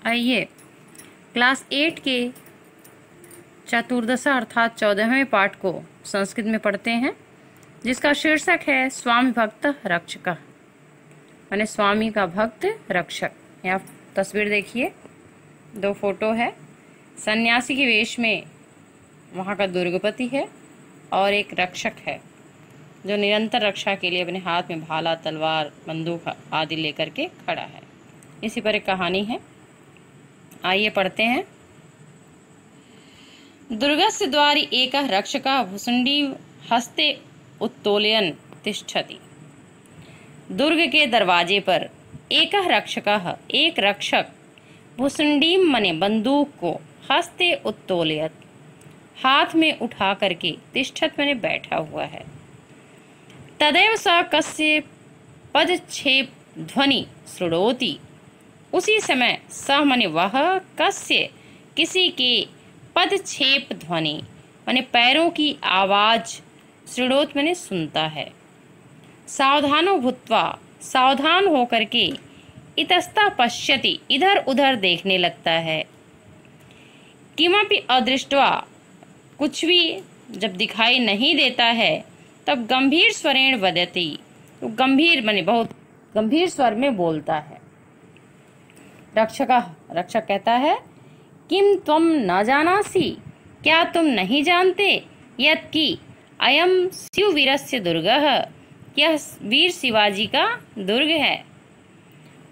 आइए क्लास 8 के चतुर्दशा अर्थात 14वें पाठ को संस्कृत में पढ़ते हैं, जिसका शीर्षक है स्वामी भक्त रक्षक, माने स्वामी का भक्त रक्षक। यहाँ तस्वीर देखिए, दो फोटो है। सन्यासी के वेश में वहाँ का दुर्गपति है और एक रक्षक है जो निरंतर रक्षा के लिए अपने हाथ में भाला, तलवार, बंदूक आदि लेकर के खड़ा है। इसी पर एक कहानी है, आइए पढ़ते हैं। दुर्गस्य द्वारि एकः रक्षकः भुसुण्डीं हस्ते उत्तोलयन् तिष्ठति। दुर्ग के दरवाजे पर एकः रक्षकः, एक रक्षक, भुसुण्डीं मने बंदूक को, हस्ते उत्तोलयत् हाथ में उठा करके, तिष्ठत मने बैठा हुआ है। तदैव स कस्य पदच्छेप ध्वनि श्रुणोति। उसी समय सह मने वह, कस्य किसी के, पदच्छेप ध्वनि मने पैरों की आवाज, श्रुणोत मने सुनता है। सावधानो भूत्वा सावधान होकर के, इतस्ता पश्यति इधर उधर देखने लगता है। किमपि अदृष्ट्वा कुछ भी जब दिखाई नहीं देता है, तब गंभीर स्वरेण वदति, तो गंभीर माने बहुत गंभीर स्वर में बोलता है। रक्षक कहता है, किम त्वम न जानासि, क्या तुम नहीं जानते, यत् कि अयम शिववीरस्य दुर्गः, यह वीर शिवाजी का दुर्ग है।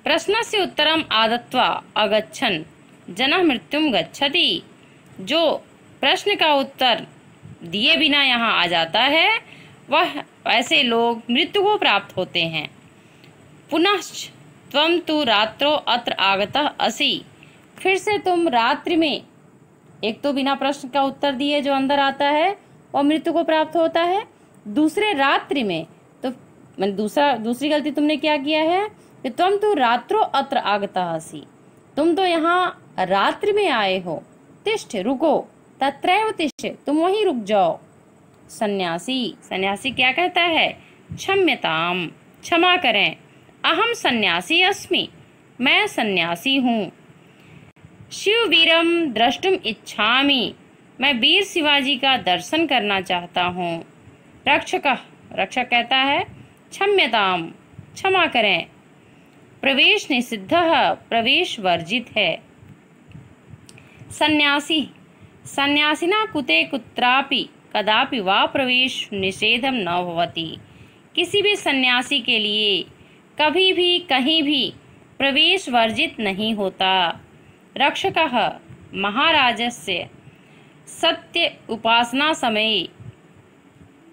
प्रश्नस्य उत्तरम आदत्वा अगच्छन् जनः मृत्युम गच्छति। जो प्रश्न का उत्तर दिए बिना यहाँ आ जाता है, वह ऐसे लोग मृत्यु को प्राप्त होते हैं। पुनश्च त्वं तु रात्रो अत्र आगतः असि। फिर से तुम रात्रि में, एक तो बिना प्रश्न का उत्तर दिए जो अंदर आता है वह मृत्यु को प्राप्त होता है, दूसरे रात्रि में तो दूसरी गलती तुमने क्या किया है कि तुम तो रात्रो अत्र आगतः असि, तुम तो यहाँ रात्रि में आए हो। तिष्ठ, रुको, तत्रैव तिष्ठ, तुम वहीं रुक जाओ। सन्यासी क्या कहता है, क्षम्यताम, क्षमा करें, अहम सन्यासी अस्मि, मैं सन्यासी हूँ। शिववीरम द्रष्टुम इच्छामि, मैं वीर शिवाजी का दर्शन करना चाहता हूँ। रक्षक कहता है, क्षम्यताम, क्षमा करें, प्रवेश निषिद्धः, प्रवेश वर्जित है। सन्यासिना कुते कुत्रापि कदापि वा प्रवेश निषेधम न भवति। किसी भी सन्यासी के लिए कभी भी कहीं भी प्रवेश वर्जित नहीं होता। रक्षकः महाराजस्य सत्य उपासना समये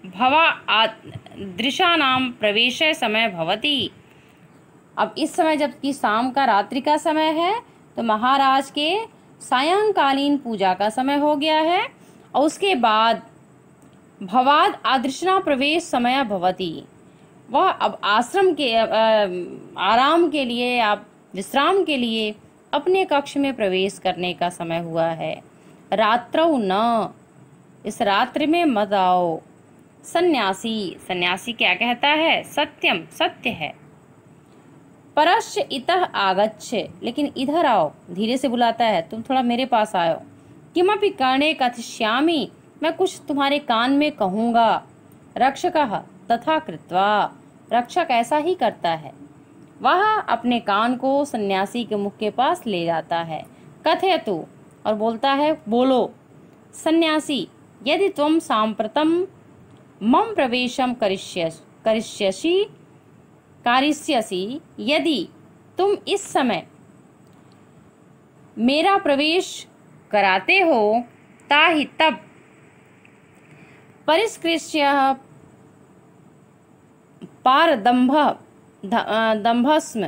भवादृशानां प्रवेश समय भवति। अब इस समय जबकि शाम का, रात्रि का समय है, तो महाराज के सायंकालीन पूजा का समय हो गया है, और उसके बाद भवाद आदृशना प्रवेश समय भवति। वह अब आश्रम के आराम के लिए, आप विश्राम के लिए अपने कक्ष में प्रवेश करने का समय हुआ है। रात्रौ न, इस रात्रि में मत आओ। सन्यासी क्या कहता है, सत्यम, सत्य है। परश्च इतः आगच्छ, लेकिन इधर आओ, धीरे से बुलाता है, तुम थोड़ा मेरे पास आओ। किमपि कर्णे कथिष्यामि, मैं कुछ तुम्हारे कान में कहूँगा। रक्षकः तथा कृत्वा, रक्षक ऐसा ही करता है। वह अपने कान को सन्यासी के मुख के पास ले जाता है। कथयतु, और बोलता है, बोलो। सन्यासी, यदि तुम सांप्रतम मम प्रवेशम करिष्यसि, यदि तुम इस समय मेरा प्रवेश कराते हो, ताहि तब परिष्कृष्य दंभस्म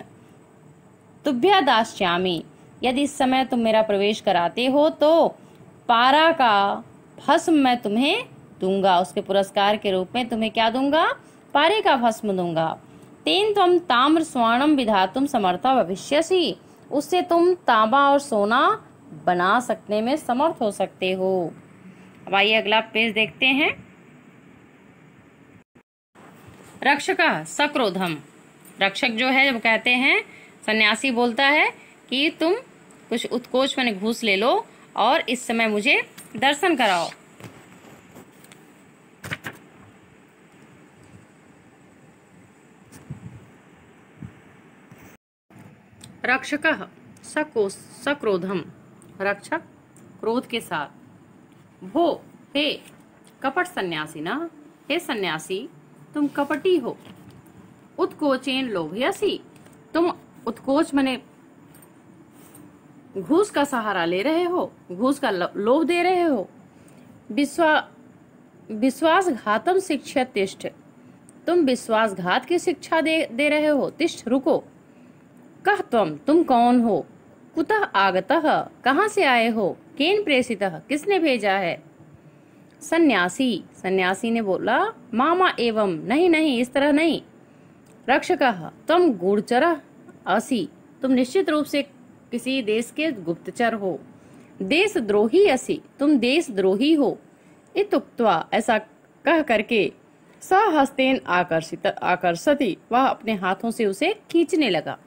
तुभ्य दास्यामि। यदि इस समय तुम मेरा प्रवेश कराते हो तो पारा का भस्म मैं तुम्हें दूंगा, उसके पुरस्कार के रूप में तुम्हें क्या दूंगा, पारे का भस्म दूंगा। तेन तुम ताम्र स्वर्णम विधातुम समर्था भविष्यसि, उससे तुम तांबा और सोना बना सकने में समर्थ हो सकते हो। अब आइए अगला पेज देखते हैं। रक्षक सक्रोधम, रक्षक जो है वो कहते हैं, सन्यासी बोलता है कि तुम कुछ उत्कोच माने घूस ले लो और इस समय मुझे दर्शन कराओ। रक्षकः सक्रोधम, रक्षक क्रोध के साथ। भो, हे कपट सन्यासी ना, हे सन्यासी तुम कपटी हो। उत्कोचेन लोभयसी, तुम उत्कोच माने घूस का सहारा ले रहे हो, घूस का लोभ दे रहे हो। विश्वासघातम शिक्षा तिष्ठ, तुम विश्वासघात की शिक्षा दे रहे हो। तिष्ठ, रुको। कह तुम कौन हो। कुतः आगतः, कहाँ से आए हो। केन प्रेषितः, किसने भेजा है। सन्यासी, सन्यासी ने बोला मामा एवं, नहीं नहीं इस तरह नहीं। रक्षकः, तुम गूढ़चरः असि, तुम निश्चित रूप से किसी देश के गुप्तचर हो। देशद्रोही असि, तुम देशद्रोही हो। इत्युक्त्वा, ऐसा कह करके सहस्तेन आकर्षति, वह अपने हाथों से उसे खींचने लगा।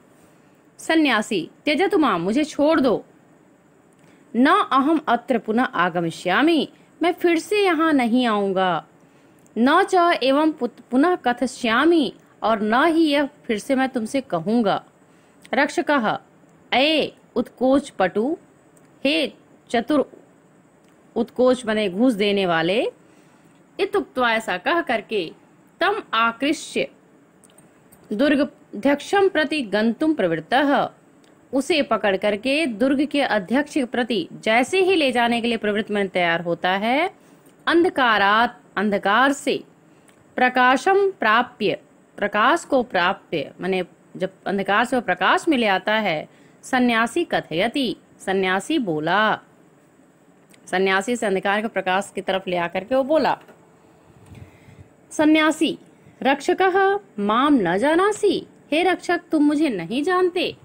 सन्यासी, त्यजतु मां, मुझे छोड़ दो। न अहम अत्र पुनः आगमिष्यामि, मैं फिर से यहाँ नहीं आऊंगा। न च एवं पुनः कथयिष्यामि, और न ही यह फिर से मैं तुमसे कहूंगा। रक्षकः, अये उत्कोच पटु, हे चतुर उत्कोच बने घूस देने वाले। इत्युक्त्वा, ऐसा कह करके तम आकृष्य दुर्गाध्यक्षम प्रति गंतुम प्रवृत्तः, उसे पकड़ करके दुर्ग के अध्यक्ष के प्रति जैसे ही ले जाने के लिए प्रवृत्त में तैयार होता है। अंधकारात, अंधकार से, प्रकाशम प्राप्य, प्रकाश को प्राप्य माने जब अंधकार से वो प्रकाश में ले आता है। सन्यासी कथयति, सन्यासी बोला, सन्यासी से अंधकार के प्रकाश की तरफ ले आकर के वो बोला। सन्यासी, रक्षकः माम न जानासी, हे रक्षक तुम मुझे नहीं जानते।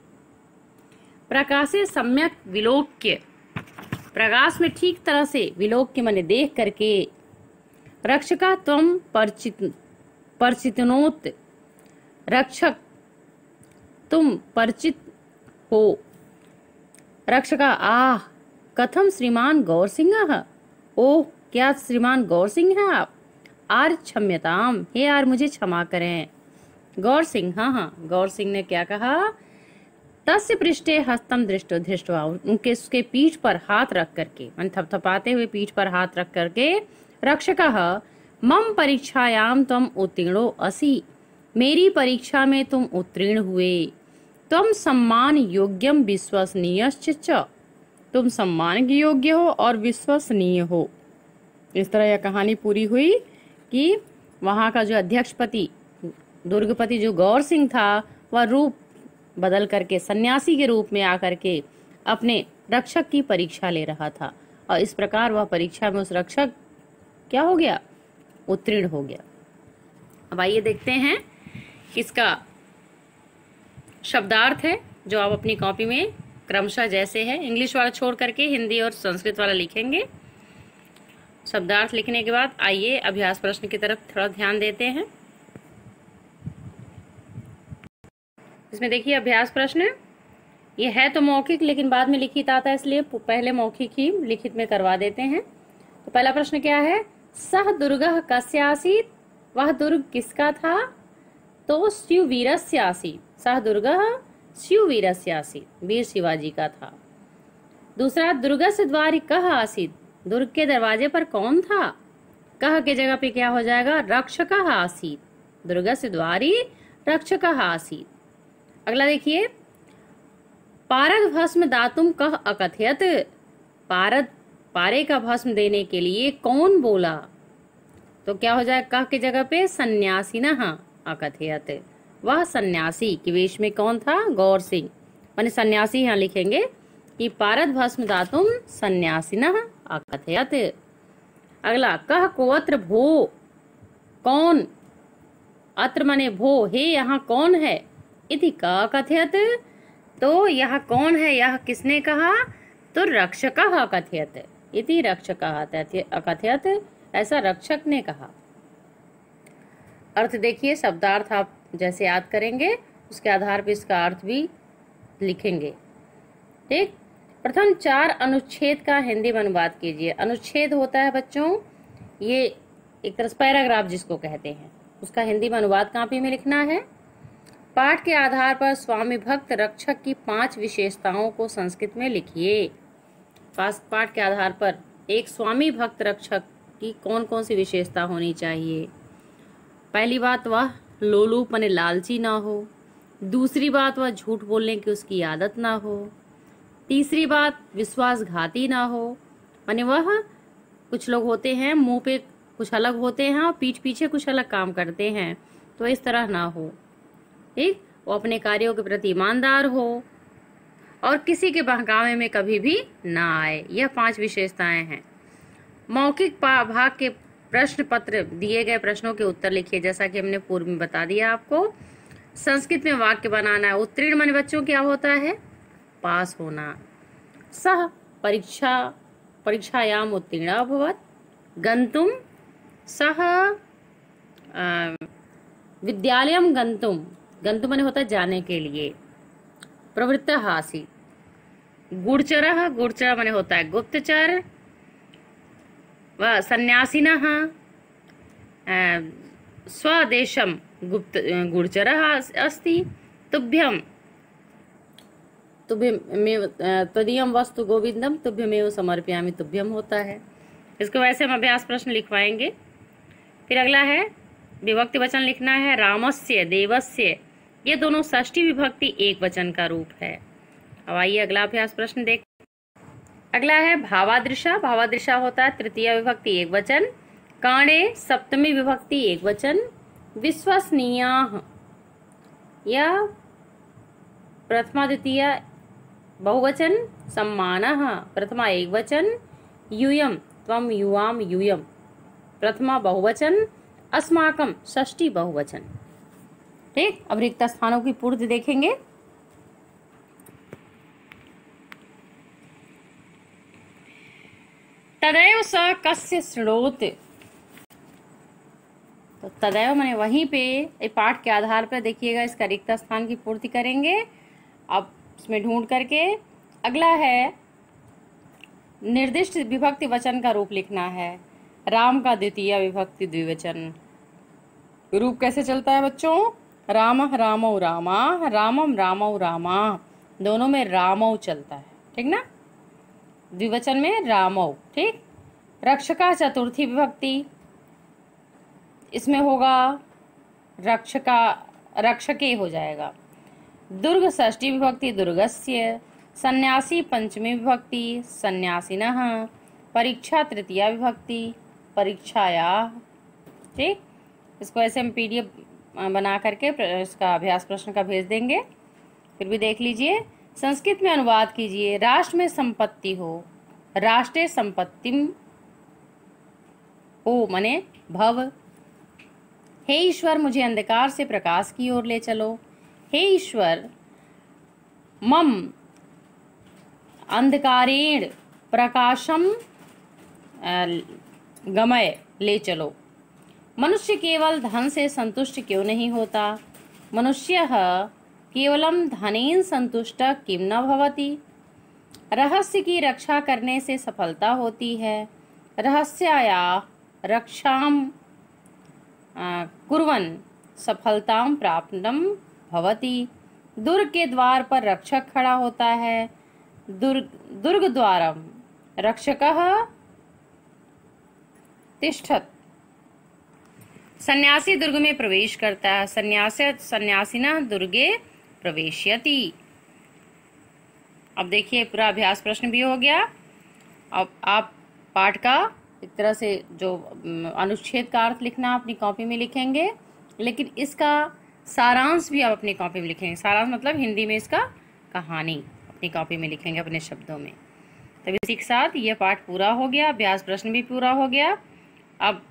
प्रकाशे सम्यक विलोक्य, प्रकाश में ठीक तरह से विलोक्य माने देख करके। रक्षका त्वम परिचितनोत, रक्षक तुम परिचित हो। रक्षका, आह कथम श्रीमान गौर सिंह, ओह क्या श्रीमान गौर सिंह हैं आप। आर क्षम्यताम, हे यार मुझे क्षमा करें। गौर सिंह, हाँ, गौर सिंह ने क्या कहा। तस्य पृष्ठे हस्तम दृष्टवा, उनके उसके पीठ पर हाथ रख करके, मन थपथपाते हुए पीठ पर हाथ रख करके। रक्षकः, मम परीक्षायाम तुम उत्तीर्णो असि, मेरी परीक्षा में तुम उत्तीर्ण हुए। तुम सम्मान योग्यम विश्वसनीयश्च, तुम सम्मान के योग्य हो और विश्वसनीय हो। इस तरह यह कहानी पूरी हुई कि वहाँ का जो अध्यक्षपति दुर्गपति जो गौर सिंह था, वह रूप बदल करके सन्यासी के रूप में आकर के अपने रक्षक की परीक्षा ले रहा था, और इस प्रकार वह परीक्षा में उस रक्षक क्या हो गया, उत्तीर्ण हो गया। अब आइए देखते हैं इसका शब्दार्थ है, जो आप अपनी कॉपी में क्रमशः जैसे है इंग्लिश वाला छोड़ करके हिंदी और संस्कृत वाला लिखेंगे। शब्दार्थ लिखने के बाद आइए अभ्यास प्रश्न की तरफ थोड़ा ध्यान देते हैं। इसमें देखिए अभ्यास प्रश्न, ये है तो मौखिक लेकिन बाद में लिखित आता है, इसलिए पहले मौखिक ही लिखित में करवा देते हैं। तो पहला प्रश्न क्या है, सह दुर्गः कस्य आसीत्, वह दुर्ग किसका था। तो शिववीरस्य आसीत्, सह दुर्गः शिववीरस्य आसीत्, वीर शिवाजी का था। दूसरा, दुर्गस्य द्वारि कः आसीत्, दुर्ग के दरवाजे पर कौन था। कह के जगह पे क्या हो जाएगा, रक्षकः आसीत्, दुर्गस्य द्वारि रक्षकः आसीत्। अगला देखिए, पारद भस्म दातुम कः अकथयत, पारे का भस्म देने के लिए कौन बोला। तो क्या हो जाएगा, कह के जगह पे सन्यासिनः अकथयत, वह सन्यासी के वेश में कौन था, गौर सिंह, माने सन्यासी यहाँ लिखेंगे कि पारद भस्म दातुम सन्यासिनः अकथयत। अगला, कह कोअत्र भो, कौन, अत्र माने भो, हे यहाँ कौन है। इति का कथयत, तो यह कौन है, यह किसने कहा, तो रक्षकः अकथयत, इति रक्षकः अकथयत, ऐसा रक्षक ने कहा। अर्थ देखिए, शब्दार्थ आप जैसे याद करेंगे उसके आधार पर इसका अर्थ भी लिखेंगे। ठीक, प्रथम 4 अनुच्छेद का हिंदी में अनुवाद कीजिए। अनुच्छेद होता है बच्चों, ये एक तरह से पैराग्राफ जिसको कहते हैं, उसका हिंदी में अनुवाद कॉपी में लिखना है। पाठ के आधार पर स्वामी भक्त रक्षक की 5 विशेषताओं को संस्कृत में लिखिए। पाठ के आधार पर एक स्वामी भक्त रक्षक की कौन कौन सी विशेषता होनी चाहिए। पहली बात, वह लोलुप माने लालची ना हो। दूसरी बात, वह झूठ बोलने की उसकी आदत ना हो। तीसरी बात, विश्वासघाती ना हो, माने वह, कुछ लोग होते हैं मुंह पे कुछ अलग होते हैं और पीठ पीछे कुछ अलग काम करते हैं, तो इस तरह ना हो। ठीक, वो अपने कार्यों के प्रति ईमानदार हो और किसी के बहकावे में कभी भी ना आए। यह 5 विशेषताएं हैं। मौखिक भाग के प्रश्न पत्र दिए गए प्रश्नों के उत्तर लिखिए, जैसा कि हमने पूर्व में बता दिया आपको। संस्कृत में वाक्य बनाना है। उत्तीर्ण माने बच्चों क्या होता है, पास होना। सह परीक्षायाम उत्तीर्ण अभवत्। गंतुम सह विद्यालयम गंतुम, गंतुम माने होता है जाने के लिए। प्रवृत्तः आसीत्। गुड़चरः, गुड़चर माने होता है गुप्तचर। व सन्यासिनः स्वदेशम गुड़चरः अस्ति। तुभ्यं तुभ्यमेव त्वदीयं वस्तु गोविंदम तुभ्यमेव समर्पयामि, तुभ्यम होता है। इसको वैसे हम अभ्यास प्रश्न लिखवाएंगे। फिर अगला है विभक्ति वचन लिखना है। रामस्य, देवस्य, ये दोनों षष्ठी विभक्ति एक वचन का रूप है। अब आइए अगला अभ्यास प्रश्न देख। अगला है भावादृशा। भावादृशा होता है तृतीय विभक्ति एक वचन। काणे सप्तमी विभक्ति एक वचन। विश्वसनीयाः या प्रथमा द्वितीय बहुवचन। सम्मानः प्रथमा एक वचन। यूयं त्वं युवाम यूयं प्रथमा बहुवचन। अस्माकं षष्ठी बहुवचन। ठीक, अब रिक्त स्थानों की पूर्ति देखेंगे। तदैव स कस्य शृणोति, तो तदैव माने वहीं पे पाठ के आधार पर देखिएगा इसका रिक्त स्थान की पूर्ति करेंगे। अब इसमें ढूंढ करके अगला है निर्दिष्ट विभक्ति वचन का रूप लिखना है। राम का द्वितीय विभक्ति द्विवचन रूप कैसे चलता है बच्चों, रामः रामौ रामा, रामम रामौ रामा, दोनों में रामौ चलता है। ठीक ना, द्विवचन में रामौ। ठीक, रक्षका चतुर्थी विभक्ति, इसमें होगा रक्षका, रक्षके हो जाएगा। दुर्ग षष्ठी विभक्ति दुर्गस्य। सन्यासी पंचमी विभक्ति सन्यासिनः। परीक्षा तृतीया विभक्ति परीक्षायाः। ठीक, इसको ऐसे हम PDF बना करके इसका अभ्यास प्रश्न का भेज देंगे, फिर भी देख लीजिए। संस्कृत में अनुवाद कीजिए। राष्ट्र में संपत्ति हो, राष्ट्रीय संपत्तिम हो माने भव। हे ईश्वर मुझे अंधकार से प्रकाश की ओर ले चलो। हे ईश्वर मम अंधकारेण प्रकाशम गमय, ले चलो। मनुष्य केवल धन से संतुष्ट क्यों नहीं होता। मनुष्यः केवलम धनेन संतुष्ट किम न भवति। रहस्य की रक्षा करने से सफलता होती है। रहस्यायाः रक्षाम कुर्वन् सफलतां प्राप्तं भवति। दुर्ग के द्वार पर रक्षक खड़ा होता है। दुर्ग द्वारम रक्षकः तिष्ठत्। सन्यासी दुर्ग में प्रवेश करता है। सन्यासिनः दुर्गे प्रवेशयति। अब देखिए पूरा अभ्यास प्रश्न भी हो गया। अब आप पाठ का एक तरह से जो अनुच्छेद का अर्थ लिखना अपनी कॉपी में लिखेंगे, लेकिन इसका सारांश भी आप अपनी कॉपी में लिखेंगे। सारांश मतलब हिंदी में इसका कहानी अपनी कॉपी में लिखेंगे अपने शब्दों में। तब इसी के साथ ये पाठ पूरा हो गया, अभ्यास प्रश्न भी पूरा हो गया। अब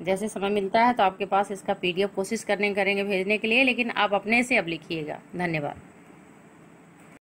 जैसे समय मिलता है तो आपके पास इसका PDF कोशिश करेंगे भेजने के लिए, लेकिन आप अपने से अब लिखिएगा। धन्यवाद।